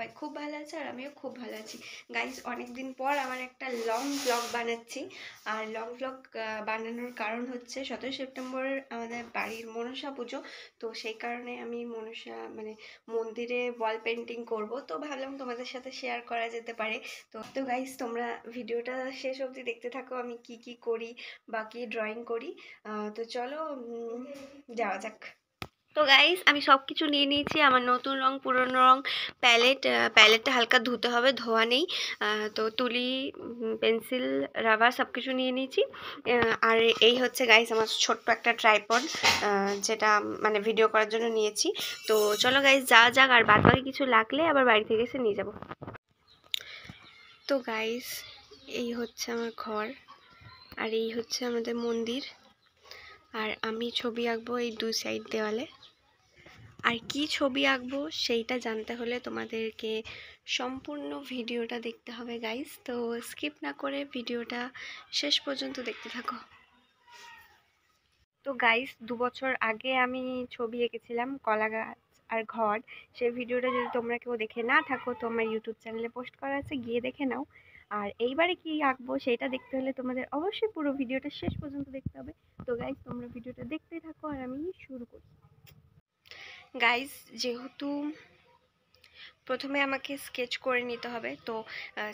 সবাই খুব ভালো আছে আর আমিও খুব ভালো আছি। গাইস, অনেকদিন পর আমার একটা লং ব্লগ বানাচ্ছি। আর লং ব্লগ বানানোর কারণ হচ্ছে 17 সেপ্টেম্বর আমাদের বাড়ির মনসা পুজো। তো সেই কারণে আমি মনসা মন্দিরে ওয়াল পেন্টিং করব, তো ভাবলাম তোমাদের সাথে শেয়ার করা যেতে পারে। তো গাইস, তোমরা ভিডিওটা শেষ অবধি দেখতে থাকো, আমি কি কি করি বা কি ড্রয়িং করি। তো চলো যাওয়া যাক। তো গাইস, আমি সব কিছু নিয়ে নিয়েছি, আমার নতুন রং, পুরনো রং, প্যালেটটা হালকা ধুতে হবে, ধোয়া নেই। তো তুলি, পেন্সিল, রাবার সব কিছু নিয়ে নিয়েছি। আর এই হচ্ছে গাইস আমার ছোট্ট একটা ট্রাইপড, যেটা ভিডিও করার জন্য নিয়েছি। তো চলো গাইস যাওয়া যাক, আর বাদ বাকি কিছু লাগলে আবার বাড়ি থেকে এসে নিয়ে যাব। তো গাইস, এই হচ্ছে আমার ঘর, আর এই হচ্ছে আমাদের মন্দির। আর আমি ছবি আঁকবো এই দুই সাইড দেওয়ালে। আর কি ছবি আঁকবো সেইটা জানতে হলে তোমাদেরকে সম্পূর্ণ ভিডিওটা দেখতে হবে গাইস। তো স্কিপ না করে ভিডিওটা শেষ পর্যন্ত দেখতে থাকো। তো গাইস, 2 বছর আগে আমি ছবি এঁকেছিলাম কলা গাছ আর ঘর। সেই ভিডিওটা যদি তোমরা কেউ দেখে না থাকো তো আমার ইউটিউব চ্যানেলে পোস্ট করা আছে, গিয়ে দেখে নাও। আর এইবারে কি আঁকবো সেটা দেখতে হলে তোমাদের অবশ্যই পুরো ভিডিওটা শেষ পর্যন্ত দেখতে হবে। তো গাইস, তোমরা ভিডিওটা দেখতেই থাকো আর আমি শুরু করি। গাইস, যেহেতু প্রথমে আমাকে স্কেচ করে নিতে হবে, তো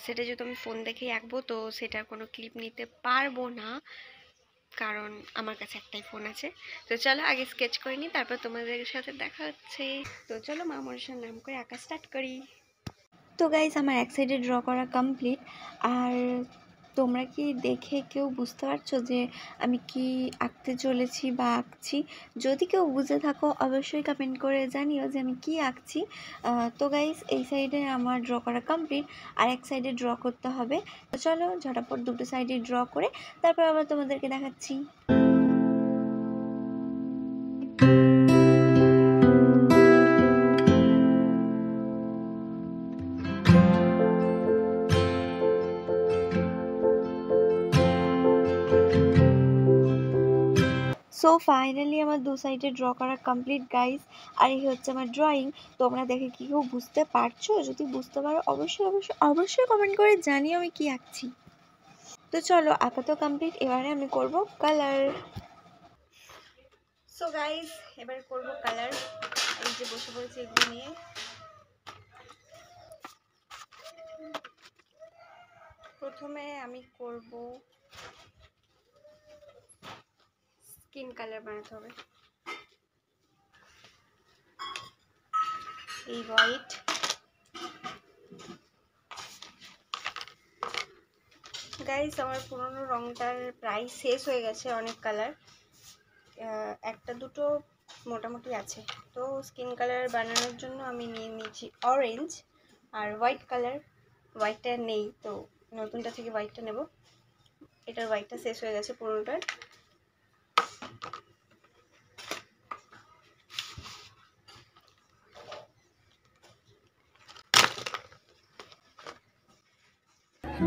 সেটা যেহেতু আমি ফোন দেখেই আঁকবো, তো সেটার কোনো ক্লিপ নিতে পারবো না, কারণ আমার কাছে একটাই ফোন আছে। তো চলো আগে স্কেচ করে নিই, তারপর তোমাদের সাথে দেখা হচ্ছে। তো চলো মা মনসার নাম করে আঁকা স্টার্ট করি। তো গাইস, আমার এক সাইডে ড্র করা কমপ্লিট। আর তোমরা কি দেখে কেউ বুঝতে পারছো যে আমি কি আঁকতে চলেছি বা আঁকছি? যদি কেউ বুঝে থাকো অবশ্যই কমেন্ট করে জানিও যে আমি কি আঁকছি। তো গাইস, এই সাইডে আমার ড্র করা কমপ্লিট, আর এক সাইডে ড্র করতে হবে। তো চলো ঝটাপট দুটো সাইডে ড্র করে তারপর আবার তোমাদেরকে দেখাচ্ছি। সো ফাইনালি আমার দু সাইডে ড্র করা কমপ্লিট গাইস। আর এই হচ্ছে আমার ড্রয়িং। তোমরা দেখে কি কেউ বুঝতে পারছো? যদি বুঝতে পারো অবশ্যই অবশ্যই অবশ্যই কমেন্ট করে জানিও আমি কি আঁকছি। তো চলো, আঁকা তো কমপ্লিট, এবারে আমি করব কালার। সো গাইস, এবার করব কালার। এই যে বসে পড়েছি এগুলো নিয়ে। প্রথমে আমি করব স্কিন কালার বানাতে হবে। এই হোয়াইট, গাইস আমার পুরনো রংটার প্রায় শেষ হয়ে গেছে, অনেক কালার, একটা দুটো মোটামুটি আছে। তো স্কিন কালার বানানোর জন্য আমি নিয়ে নিয়েছি অরেঞ্জ আর হোয়াইট কালার। হোয়াইটটা নেই, তো নতুনটা থেকে হোয়াইটটা নেব। এটার হোয়াইটটা শেষ হয়ে গেছে পুরোটার।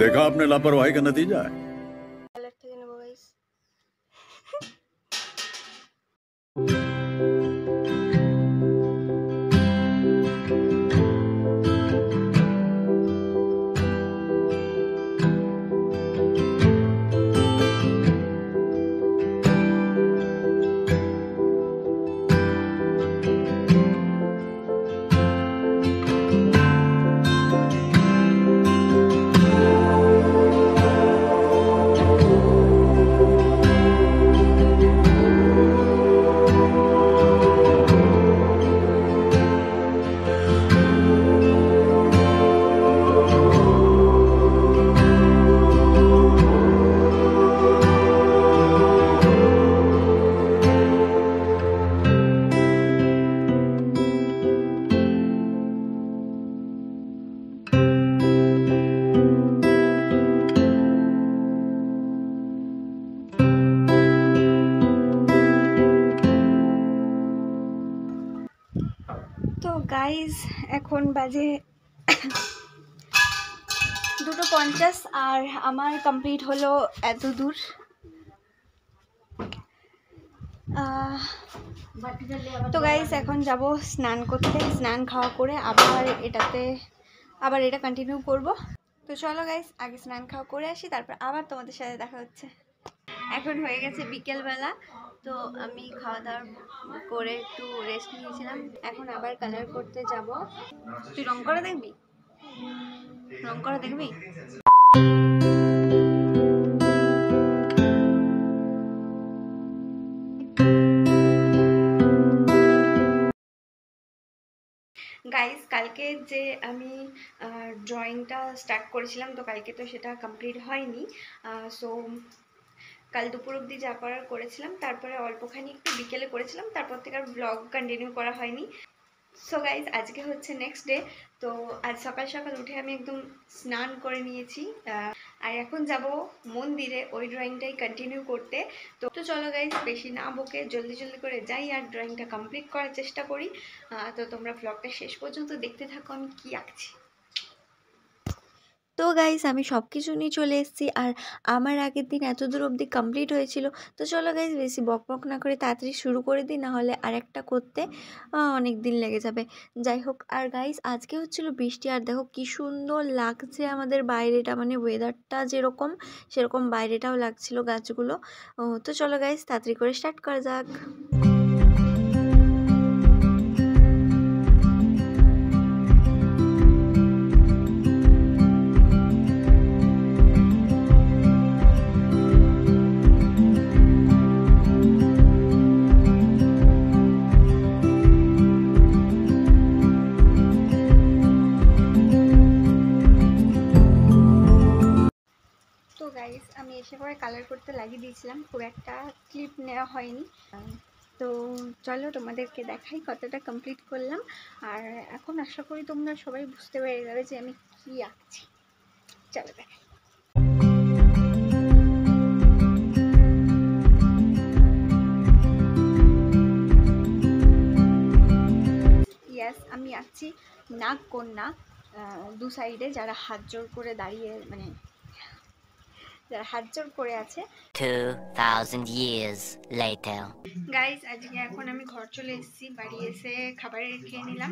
देखा आपने लापरवाही का नतीजा है। কালার থেকে নেব গাইস। তো গাইজ, এখন বাজে 2:50 আর আমার কমপ্লিট হলো এত দূর। তো গাইজ, এখন যাব স্নান করতে। স্নান খাওয়া করে আবার এটাতে আবার এটা কন্টিনিউ করব। তো চলো গাইস, আগে স্নান খাওয়া করে আসি, তারপর আবার তোমাদের সাথে দেখা হচ্ছে। এখন হয়ে গেছে বিকেলবেলা, তো আমি খাওয়া দাওয়া করে একটু রেস্ট নিয়েছিলাম। এখন আবার কালার করতে যাব। তুই রং করা দেখবি? রং করা দেখবি? গাইস, কালকে যে আমি ড্রয়িংটা স্টার্ট করেছিলাম, তো কালকে তো সেটা কমপ্লিট হয়নি। সো কাল দুপুর অবধি যা করার করেছিলাম, তারপরে অল্পখানি একটু বিকেলে করেছিলাম, তারপর থেকে আর ব্লগ কন্টিনিউ করা হয়নি। সো গাইজ, আজকে হচ্ছে নেক্সট ডে। তো আজ সকাল সকাল উঠে আমি একদম স্নান করে নিয়েছি, আর এখন যাব মন্দিরে ওই ড্রয়িংটাই কন্টিনিউ করতে। তো চলো গাইজ, বেশি না বকে জলদি জলদি করে যাই আর ড্রয়িংটা কমপ্লিট করার চেষ্টা করি। তো তোমরা ব্লগটা শেষ পর্যন্ত দেখতে থাকো আমি কি আঁকছি। তো গাইস, আমি সব কিছু নিয়ে চলে এসেছি, আর আমার আগের দিন এত দূর অবধি কমপ্লিট হয়েছিল। তো চলো গাইস, বেশি বকবক না করে তাড়াতাড়ি শুরু করে দিই, নাহলে আরেকটা করতে অনেক দিন লেগে যাবে। যাই হোক, আর গাইস আজকে হচ্ছিল বৃষ্টি, আর দেখো কি সুন্দর লাগছে আমাদের বাইরেটা, মানে ওয়েদারটা যেরকম সেরকম বাইরেটাও লাগছিল গাছগুলো। তো চলো গাইস, তাড়াতাড়ি করে স্টার্ট করা যাক। তো গাইস, আমি এসে পরে কালার করতে লাগিয়ে দিয়েছিলাম, খুব একটা ক্লিপ নেওয়া হয়নি। তো চলো তোমাদেরকে দেখাই কতটা কমপ্লিট করলাম। আর এখন আশা করি তোমরা সবাই বুঝতে পেরে যাবে যে আমি কি আঁকছি। চলো দেখাই। ইয়াস, আমি আঁকছি নাগ কন্যা, দু সাইডে যারা হাত জোড় করে দাঁড়িয়ে, মানে যারা হাত জোড় করে আছে। 2000 years later. গাইস, আজকে এখন আমি ঘর চলে এসেছি, বাড়ি এসে খাবার খেয়ে নিলাম।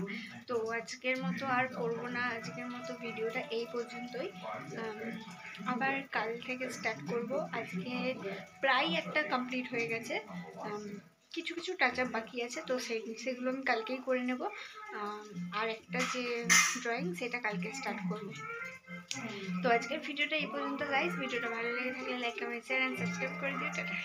তো আজকের মতো আর করবো না, আজকের মতো ভিডিওটা এই পর্যন্তই। আবার কাল থেকে স্টার্ট করব। আজকে প্রায় একটা কমপ্লিট হয়ে গেছে, কিছু কিছু টাচ আপ বাকি আছে, তো সেগুলো আমি কালকেই করে নেব। আর একটা যে ড্রয়িং, সেটা কালকে স্টার্ট করব। তো আজকের ভিডিওটা এই পর্যন্ত গাইস। ভিডিওটা ভালো লেগে থাকলে like, comment, share and subscribe করে দিও। টাটা।